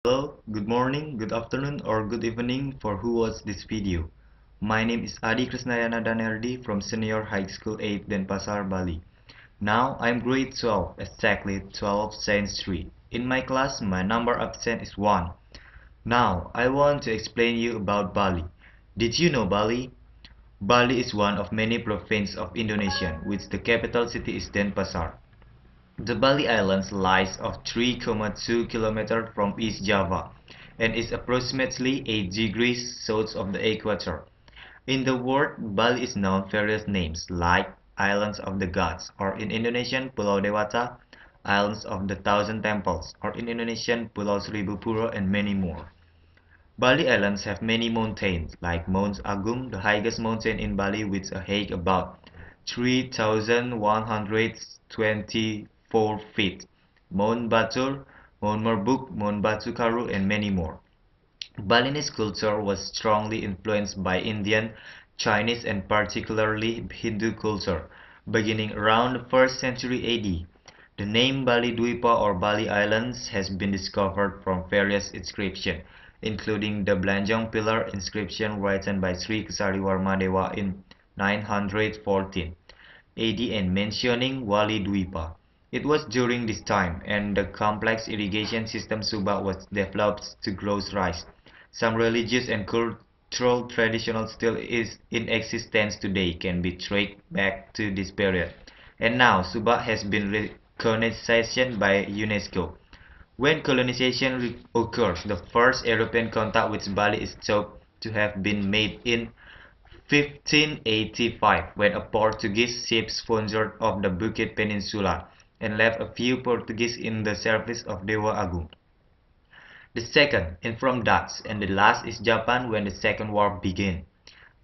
Hello, good morning, good afternoon, or good evening for who watched this video. My name is Adhi Kresnayana from Senior High School 8 Denpasar, Bali. Now I'm grade 12, exactly 12 century. In my class, my number absent is 1. Now I want to explain you about Bali. Did you know Bali? Bali is one of many provinces of Indonesia, which the capital city is Denpasar. The Bali Islands lies of 3,2 km from East Java and is approximately 8 degrees south of the equator. In the world, Bali is known various names like Islands of the Gods, or in Indonesian Pulau Dewata, Islands of the Thousand Temples, or in Indonesian Pulau Seribu Pura, and many more. Bali Islands have many mountains, like Mount Agung, the highest mountain in Bali with a height about 3,124 feet, Mount Batur, Mount Merbuk, Mount Batu Karu, and many more. Balinese culture was strongly influenced by Indian, Chinese, and particularly Hindu culture, beginning around the 1st century AD. The name Bali Dwipa or Bali Islands has been discovered from various inscriptions, including the Blanjong Pillar inscription written by Sri Kesariwarma Dewa in 914 AD and mentioning Wali Dwipa. It was during this time, and the complex irrigation system Subak was developed to grow rice. Some religious and cultural tradition still is in existence today can be traced back to this period. And now Subak has been recognized by UNESCO. When colonization occurs, the first European contact with Bali is thought to have been made in 1585 when a Portuguese ship foundered off the Bukit Peninsula and left a few Portuguese in the service of Dewa Agung. The second is from Dutch, and the last is Japan when the Second War began.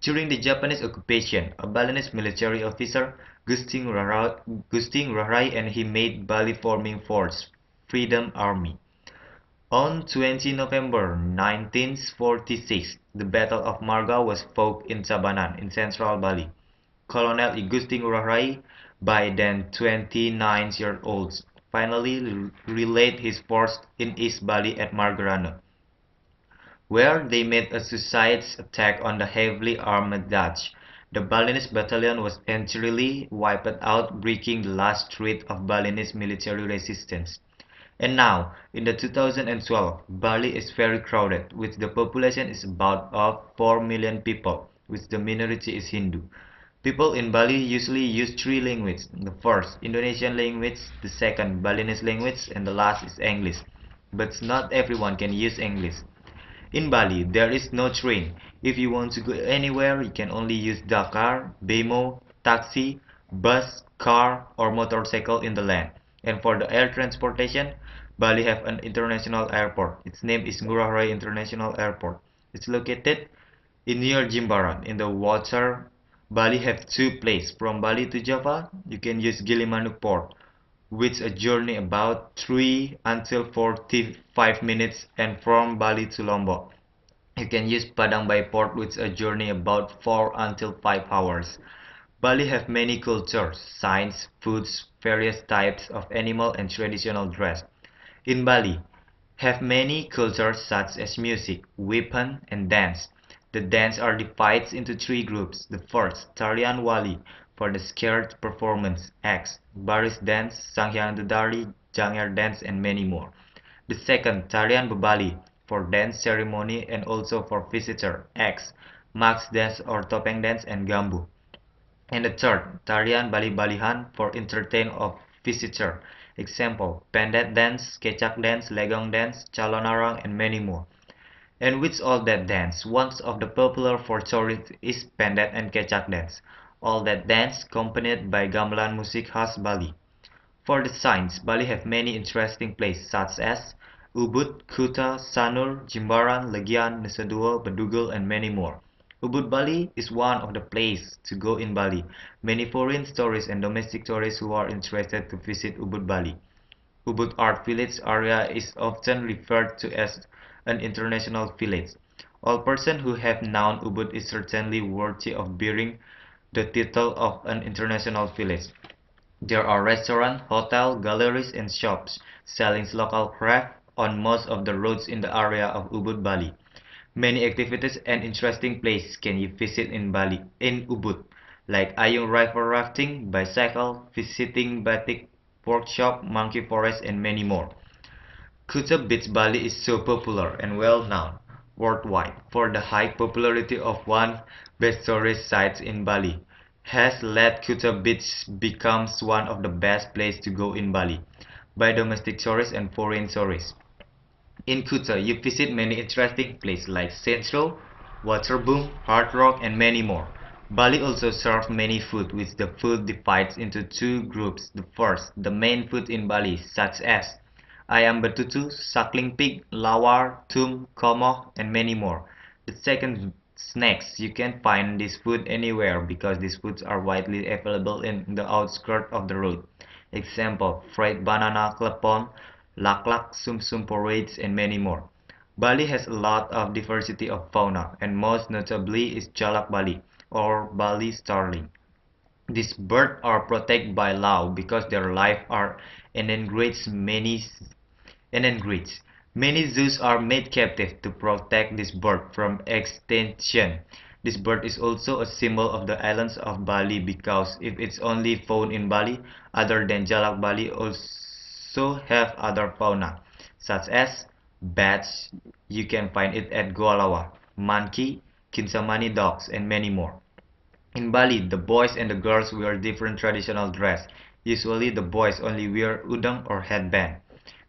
During the Japanese occupation, a Balinese military officer, Gusting Rarai, and he made Bali forming force, Freedom Army. On 20 November 1946, the Battle of Marga was fought in Tabanan, in central Bali. Colonel Igusting Rarai, by then 29 years old, finally relayed his force in East Bali at Margarano, where they made a suicide attack on the heavily armed Dutch. The Balinese battalion was entirely wiped out, breaking the last thread of Balinese military resistance. And now, in the 2012, Bali is very crowded, with the population is about of 4 million people, which the minority is Hindu. People in Bali usually use three languages. The first, Indonesian language, the second, Balinese language, and the last is English. But not everyone can use English. In Bali, there is no train. If you want to go anywhere, you can only use Dakar, Bemo, taxi, bus, car, or motorcycle in the land. And for the air transportation, Bali have an international airport. Its name is Ngurah Rai International Airport. It's located in near Jimbaran. In the water, Bali have two places. From Bali to Java, you can use Gilimanuk Port, which a journey about 3 until 45 minutes, and from Bali to Lombok, you can use Padang by Port, which a journey about 4 until 5 hours. Bali have many cultures, signs, foods, various types of animal and traditional dress. In Bali, have many cultures such as music, weapon, and dance. The dance are divided into three groups. The first, Tarian Wali, for the scared performance acts, Baris dance, Sanghyang Dudari, Jangir dance, and many more. The second, Tarian Bebali, for dance ceremony and also for visitor acts, Max dance or Topeng dance and Gambu. And the third, Tarian Bali-Balihan, for entertain of visitor. Example, Pendet dance, Kecak dance, Legong dance, Calonarang, and many more. And with all that dance, one of the popular for tourists is Pendet and Kecak dance. All that dance accompanied by gamelan music khas Bali. For the signs, Bali have many interesting places such as Ubud, Kuta, Sanur, Jimbaran, Legian, Nusa Dua, Bedugul, and many more. Ubud Bali is one of the places to go in Bali. Many foreign tourists and domestic tourists who are interested to visit Ubud Bali. Ubud Art Village area is often referred to as an international village. All persons who have known Ubud is certainly worthy of bearing the title of an international village. There are restaurants, hotels, galleries, and shops selling local craft, on most of the roads in the area of Ubud, Bali. Many activities and interesting places can you visit in Bali, in Ubud, like Ayung River rafting, bicycle, visiting batik workshop, monkey forest, and many more. Kuta Beach Bali is so popular and well known worldwide for the high popularity of one best tourist sites in Bali has led Kuta Beach becomes one of the best places to go in Bali by domestic tourists and foreign tourists. In Kuta, you visit many interesting places like Central, Waterboom, Hard Rock, and many more. Bali also serves many food, which the food divides into two groups. The first, the main food in Bali, such as ayam betutu, suckling pig, lawar, tum, komoh, and many more. The second, snacks. You can find this food anywhere because these foods are widely available in the outskirts of the road. Example, fried banana klepon, laklak, sum-sum porridge, and many more. Bali has a lot of diversity of fauna, and most notably is jalak Bali, or Bali starling. These birds are protected by law because their life are endangered. Many zoos are made captive to protect this bird from extinction. This bird is also a symbol of the islands of Bali because if it's only found in Bali, other than Jalak Bali also have other fauna, such as bats, you can find it at Goalawa, monkey, kinsamani dogs, and many more. In Bali, the boys and the girls wear different traditional dress. Usually the boys only wear udang or headband,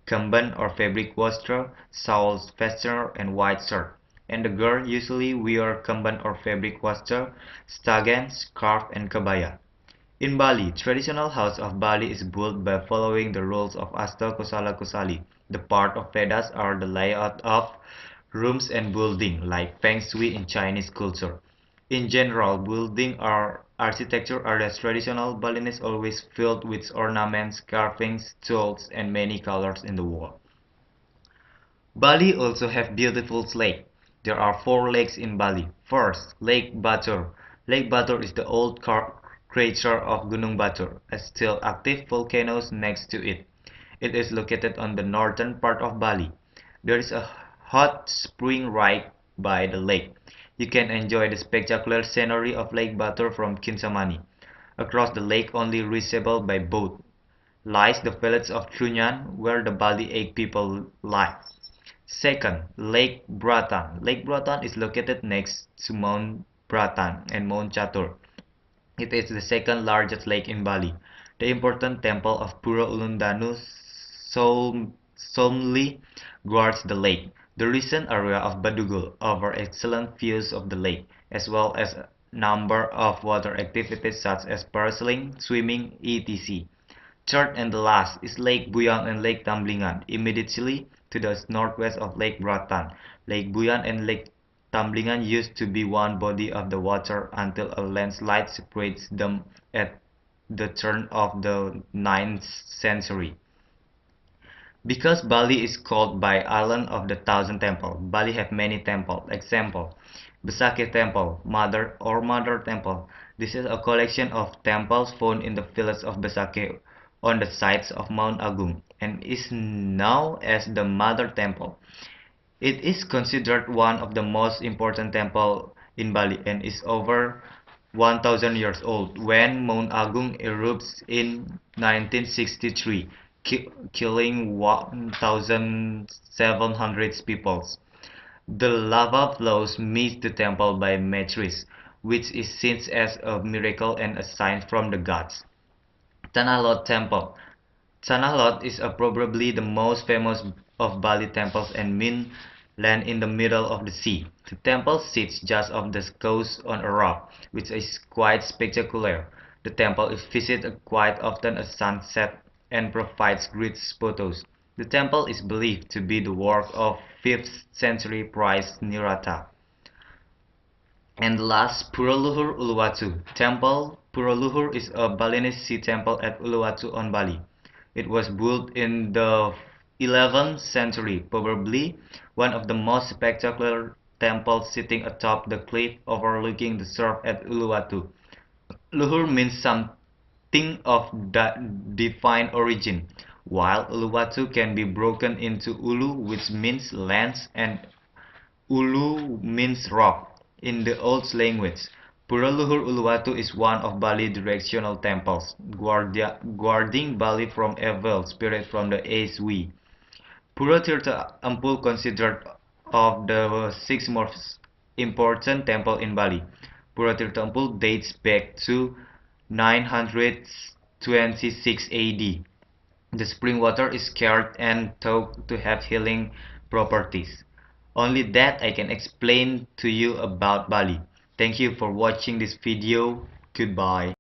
kamban or fabric wastra, shawls, fastener, and white shirt. And the girl usually wear kamban or fabric wastra, stagan, scarf, and kabaya. In Bali, traditional house of Bali is built by following the rules of Asta Kusala Kusali. The part of Vedas are the layout of rooms and building, like Feng Shui in Chinese culture. In general, building or architecture are as traditional Balinese always filled with ornaments, carvings, tools, and many colors in the wall. Bali also have beautiful lakes. There are four lakes in Bali. First, Lake Batur. Lake Batur is the old crater of Gunung Batur, a still active volcano next to it. It is located on the northern part of Bali. There is a hot spring right by the lake. You can enjoy the spectacular scenery of Lake Batur from Kinsamani. Across the lake, only reachable by boat, lies the village of Trunyan, where the Bali Egg people live. Second, Lake Bratan. Lake Bratan is located next to Mount Bratan and Mount Chatur. It is the second largest lake in Bali. The important temple of Pura Ulundanu solemnly guards the lake. The recent area of Badugul offers excellent views of the lake, as well as a number of water activities such as parasailing, swimming, etc. Third and the last is Lake Buyang and Lake Tamblingan, immediately to the northwest of Lake Bratan. Lake Buyang and Lake Tamblingan used to be one body of the water until a landslide separates them at the turn of the 9th century. Because Bali is called by Island of the Thousand Temple, Bali have many temples. Example, Besakeh Temple, Mother Temple. This is a collection of temples found in the village of Besakeh on the sides of Mount Agung and is known as the Mother Temple. It is considered one of the most important temples in Bali and is over 1000 years old when Mount Agung erupts in 1963, killing 1700 people. The lava flows missed the temple by meters, which is seen as a miracle and a sign from the gods. Tanah Lot Temple. Tanah Lot is probably the most famous of Bali temples and mean land in the middle of the sea. The temple sits just off the coast on a rock, which is quite spectacular. The temple is visited quite often at sunset and provides great photos. The temple is believed to be the work of 5th century priest Nirata. And last, Puruluhur Uluwatu Temple. Puruluhur is a Balinese sea temple at Uluwatu on Bali. It was built in the 11th century, probably one of the most spectacular temples sitting atop the cliff overlooking the surf at Uluwatu. Luhur means something of divine origin. while Uluwatu can be broken into Ulu, which means lands, and Ulu means rock in the old language. Pura Luhur Uluwatu is one of Bali directional temples, guarding Bali from evil spirits from the East Way. Pura Tirta Ampul considered of the six most important temple in Bali. Pura Tirta Ampul dates back to 926 AD. The spring water is scarce and thought to have healing properties. Only that I can explain to you about Bali. Thank you for watching this video. Goodbye.